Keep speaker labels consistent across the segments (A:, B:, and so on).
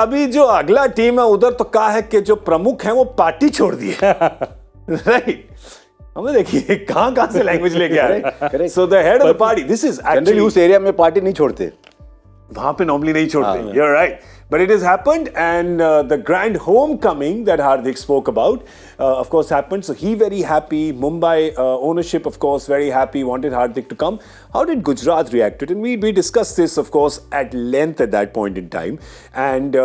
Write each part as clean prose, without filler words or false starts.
A: अभी जो अगला टीम है उधर तो क्या है कि जो प्रमुख हैं वो पार्टी छोड़ दी है राइट हमें देखिए कहां से लैंग्वेज लेके आ रहे हैं so the head of the party this is
B: generally उस एरिया में पार्टी नहीं छोड़ते
A: वहां पे नॉर्मली नहीं छोड़ते you're right but it has happened and the grand homecoming that Hardik spoke about of course happened so he very happy Mumbai ownership of course very happy wanted Hardik to come how did Gujarat react to it and we discussed this of course at length at that point in time and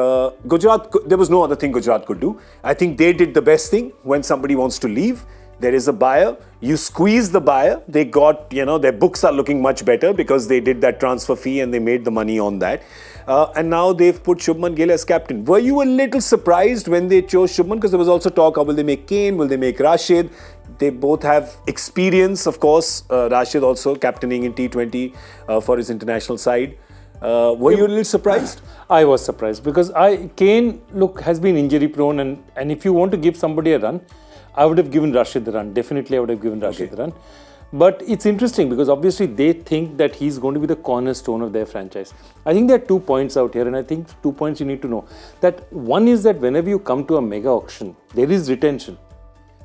A: Gujarat there was no other thing Gujarat could do I think they did the best thing when somebody wants to leave there is a buyer you squeeze the buyer they got their books are looking much better because they did that transfer fee and they made the money on that and now they've put Shubman Gill as captain were you a little surprised when they chose Shubman because there was also talk will they make Kane will they make Rashid they both have experience of course Rashid also captaining in T20 for his international side were you a little surprised?
C: I was surprised because Kane has been injury prone and if you want to give somebody a run I would have given Rashid the run. Definitely, I would have given Rashid the run. But it's interesting because obviously they think that he's going to be the cornerstone of their franchise. I think there are 2 points out here, and I think 2 points you need to know. That one is that whenever you come to a mega auction, there is retention.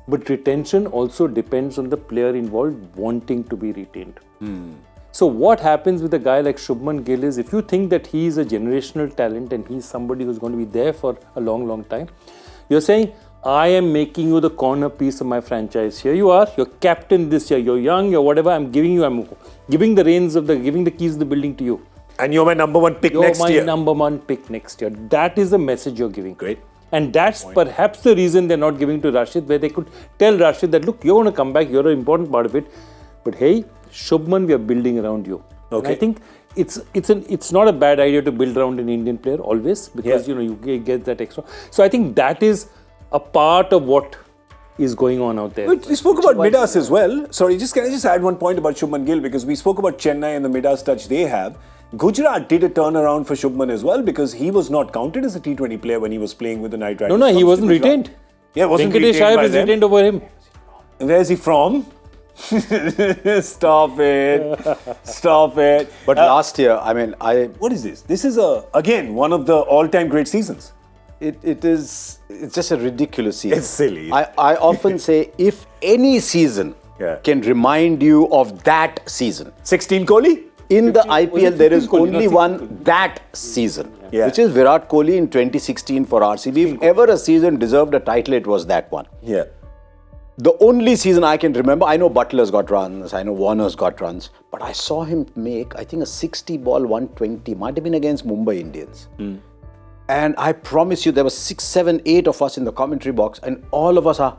C: But retention also depends on the player involved wanting to be retained. So what happens with a guy like Shubman Gill is if you think that he is a generational talent and he's somebody who's going to be there for a long, long time, you're saying, I am making you the corner piece of my franchise. Here you are, you're captain this year, you're young, you're whatever, I'm giving the reins giving the keys of the building to you.
A: And you're my number one pick next year.
C: You're my number one pick next year. That is the message you're giving.
A: Great.
C: And that's perhaps the reason they're not giving to Rashid, where they could tell Rashid that, look, you're going to come back, you're an important part of it. But hey, Shubman, we are building around you. Okay. And I think it's not a bad idea to build around an Indian player always, because you get that extra. So I think that is a part of what is going on out there.
A: We spoke about Midas as well. Sorry, can I just add one point about Shubman Gill because we spoke about Chennai and the Midas touch they have. Gujarat did a turnaround for Shubman as well because he was not counted as a T20 player when he was playing with the Knight Riders.
C: No, he wasn't retained.
A: Yeah, wasn't
C: Venkatesh
A: retained by
C: was
A: them.
C: retained over him.
A: Where is he from? Stop it. Stop it.
B: But last year,
A: What is this? This is again one of the all-time great seasons.
B: It's just a ridiculous season.
A: It's silly.
B: I often say if any season can remind you of that season.
A: 16 Kohli?
B: In the IPL, there is only one that season, which is Virat Kohli in 2016 for RCB. If ever a season deserved a title, it was that one.
A: Yeah.
B: The only season I can remember, I know Butler's got runs, I know Warner's got runs, but I saw him make, I think, a 60-ball 120, might have been against Mumbai Indians. And I promise you, there were 6, 7, 8 of us in the commentary box, and all of us are,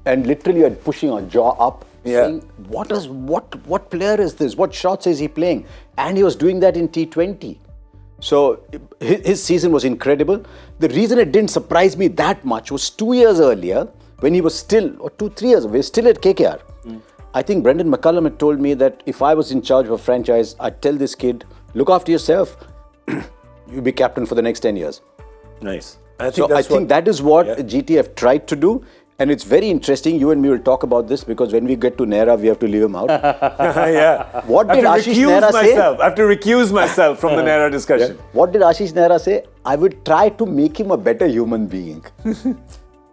B: and literally are pushing our jaw up, saying, what player is this? What shots is he playing? And he was doing that in T20. So his season was incredible. The reason it didn't surprise me that much was 2 years earlier, when he was still, or 2-3 years away, still at KKR. I think Brendan McCullum had told me that if I was in charge of a franchise, I'd tell this kid, look after yourself. You'll be captain for the next 10 years.
A: Nice.
B: I think that is what GT have tried to do. And it's very interesting. You and me will talk about this because when we get to Nehra, we have to leave him out. What did Ashish Nehra say?
A: I have to recuse myself from the Nehra discussion.
B: What did Ashish Nehra say? I would try to make him a better human being.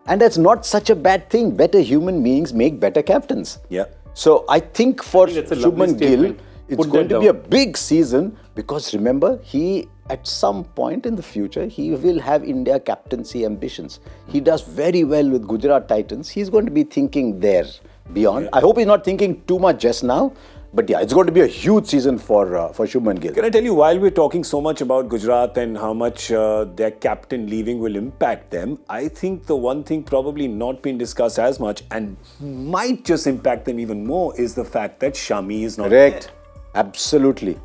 B: And that's not such a bad thing. Better human beings make better captains.
A: Yeah.
B: So I think for Shubman Gill, it's going to be a big season because remember, he at some point in the future, he will have India captaincy ambitions. He does very well with Gujarat Titans. He's going to be thinking there beyond. I hope he's not thinking too much just now. But yeah, it's going to be a huge season for Shubman Gill.
A: Can I tell you, while we're talking so much about Gujarat and how much their captain leaving will impact them, I think the one thing probably not been discussed as much and might just impact them even more is the fact that Shami is not
B: Correct. Absolutely.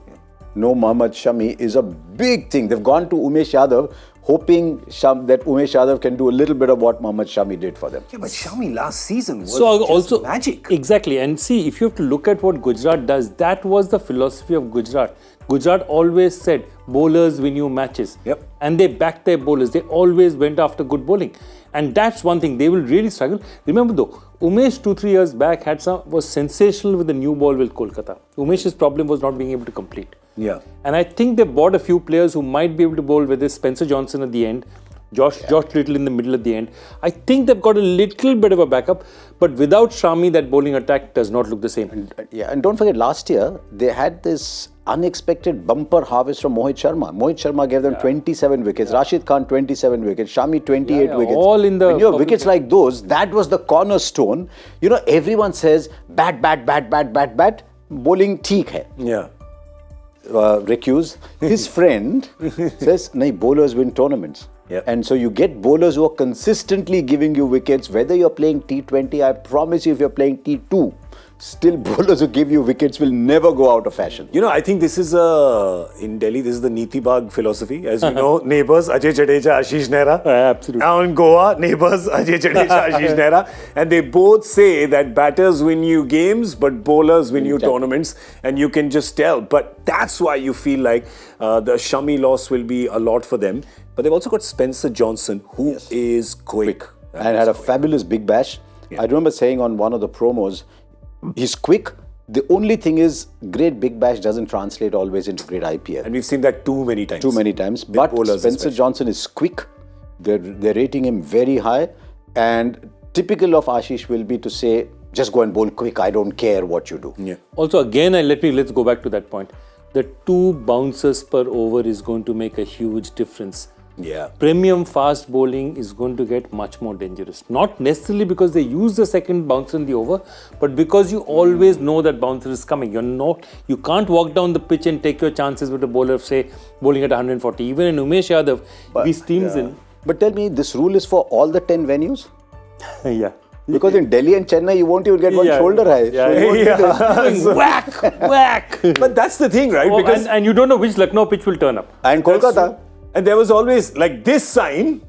B: No Mohammad Shami is a big thing. They've gone to Umesh Yadav hoping that Umesh Yadav can do a little bit of what Mohammad Shami did for them.
A: Yeah, but Shami last season was also magic.
C: Exactly. And see, if you have to look at what Gujarat does, that was the philosophy of Gujarat. Gujarat always said, bowlers win you matches.
A: Yep.
C: And they backed their bowlers. They always went after good bowling. And that's one thing. They will really struggle. Remember though, Umesh 2-3 years back was sensational with the new ball with Kolkata. Umesh's problem was not being able to complete.
A: Yeah.
C: And I think they bought a few players who might be able to bowl, whether it's Spencer Johnson at the end, Josh Little in the middle at the end. I think they've got a little bit of a backup, but without Shami, that bowling attack does not look the same.
B: And don't forget, last year, they had this unexpected bumper harvest from Mohit Sharma. Mohit Sharma gave them 27 wickets, Rashid Khan 27 wickets, Shami 28 wickets.
C: All in the
B: when you have wickets like those, that was the cornerstone. You know, everyone says, bat, bowling theek hai.
A: Yeah.
B: Recuse. His friend says, nahi, bowlers win tournaments.
A: Yep.
B: And so you get bowlers who are consistently giving you wickets, whether you're playing T20, I promise you if you're playing T2, still bowlers who give you wickets will never go out of fashion.
A: You know, I think this is in Delhi, this is the Niti Bagh philosophy. As you know, neighbours, Ajay Jadeja, Ashish Nehra.
C: Absolutely.
A: Now in Goa, neighbours, Ajay Jadeja, Ashish Nehra. And they both say that batters win you games, but bowlers win you tournaments. And you can just tell. But that's why you feel like the Shami loss will be a lot for them. But they've also got Spencer Johnson, who is quick.
B: And had a fabulous big bash. I remember saying on one of the promos, he's quick. The only thing is, great big bash doesn't translate always into great IPL.
A: And we've seen that too many times.
B: But Spencer Johnson is quick. They're rating him very high. And typical of Ashish will be to say, just go and bowl quick. I don't care what you do.
A: Yeah.
C: Also, again, let's go back to that point. The 2 bounces per over is going to make a huge difference.
A: Yeah.
C: Premium fast bowling is going to get much more dangerous. Not necessarily because they use the second bouncer in the over, but because you always know that bouncer is coming. You can't walk down the pitch and take your chances with a bowler, say, bowling at 140. Even in Umesh Yadav, if he steams in.
B: But tell me, this rule is for all the 10 venues?
C: Yeah.
B: Because in Delhi and Chennai, you won't even get one shoulder high.
C: Whack!
A: But that's the thing, right?
C: Because and you don't know which Lucknow pitch will turn up.
B: And Kolkata.
A: And there was always, like this sign,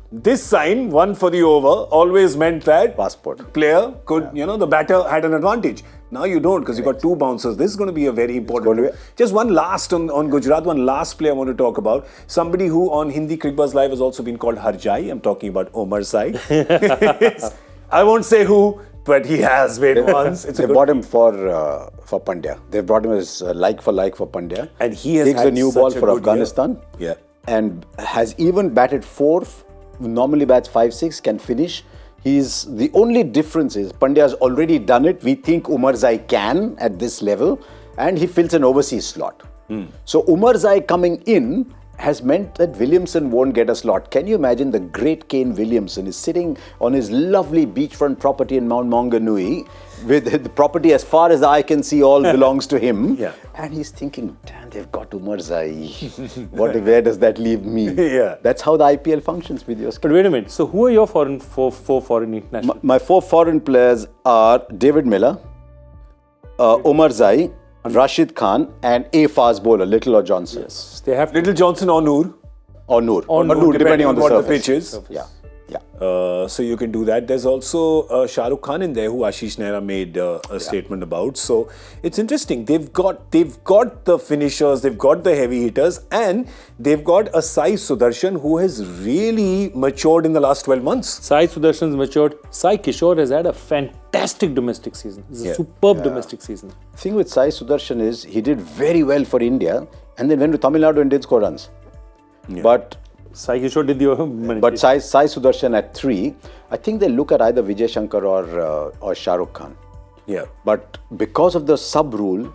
A: one for the over, always meant that
B: passport
A: player could, the batter had an advantage. Now you don't, because you got 2 bouncers. This is going to be a very important. Just one last on Gujarat, one last player I want to talk about. Somebody who on Hindi Cricbuzz Live has also been called Harjai. I'm talking about Omar Sai. I won't say who, but he has been once.
B: They bought him for Pandya. They brought him as like for Pandya.
A: And he has
B: takes
A: had
B: a new
A: such
B: ball
A: a
B: for
A: good
B: Afghanistan.
A: Year. Yeah.
B: And has even batted 4th, normally bats 5-6, can finish. The only difference is Pandya has already done it. We think Umar Zai can at this level, and he fills an overseas slot. So Umar Zai coming in has meant that Williamson won't get a slot. Can you imagine the great Kane Williamson is sitting on his lovely beachfront property in Mount Maunganui with the property as far as the eye can see all belongs to him.
A: Yeah.
B: And he's thinking, damn, they've got Umar Zai. Where does that leave me?
A: Yeah.
B: That's how the IPL functions with your
C: But wait a minute. So who are your four foreign international?
B: My 4 foreign players are David Miller, Umar Zai, Rashid Khan, and a fast bowler, Little or Johnson.
C: Yes, they have
A: Little Johnson or Noor.
B: Or Noor.
C: Or Noor,
B: depending on the
A: what
B: surface.
A: the pitch is.
B: Yeah.
A: So you can do that. There's also Shah Rukh Khan in there, who Ashish Nehra made a statement about. So it's interesting. They've got the finishers, they've got the heavy hitters, and they've got a Sai Sudarshan who has really matured in the last 12 months.
C: Sai Sudarshan's matured. Sai Kishore has had a fantastic domestic season. It's a superb domestic season.
B: The thing with Sai Sudarshan is he did very well for India and then went to Tamil Nadu and didn't score runs. But
C: Sai Kishore did the
B: But Sai Sudarshan at 3, I think they look at either Vijay Shankar or Shah Rukh Khan.
A: Yeah.
B: But because of the sub rule,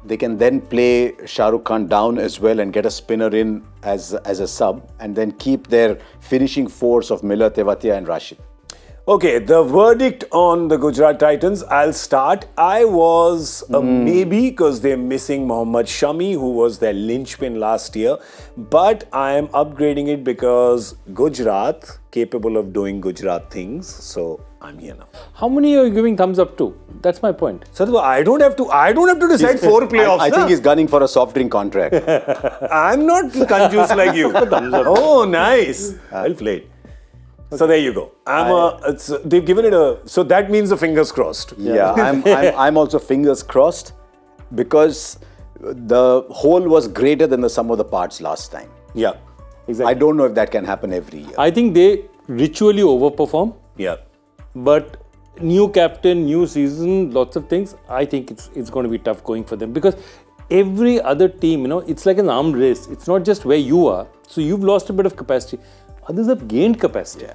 B: they can then play Shah Rukh Khan down as well and get a spinner in as a sub and then keep their finishing force of Miller, Tewatia and Rashid.
A: Okay, the verdict on the Gujarat Titans, I'll start. I was a maybe because they're missing Mohammad Shami, who was their linchpin last year. But I am upgrading it because Gujarat, capable of doing Gujarat things. So I'm here now.
C: How many are you giving thumbs up to? That's my point.
A: Sadhva, I don't have to decide 4 playoffs.
B: I think he's gunning for a soft drink contract.
A: I'm not confused like you. Oh, nice. Well played. So there you go. They've given it so that means the fingers crossed.
B: Yeah, I'm also fingers crossed because the whole was greater than the sum of the parts last time.
A: Yeah,
C: Exactly.
B: I don't know if that can happen every year.
C: I think they ritually overperform.
A: yeah.
C: But new captain, new season, lots of things. I think it's going to be tough going for them because every other team, it's like an arm race. It's not just where you are. So you've lost a bit of capacity. Others have gained capacity.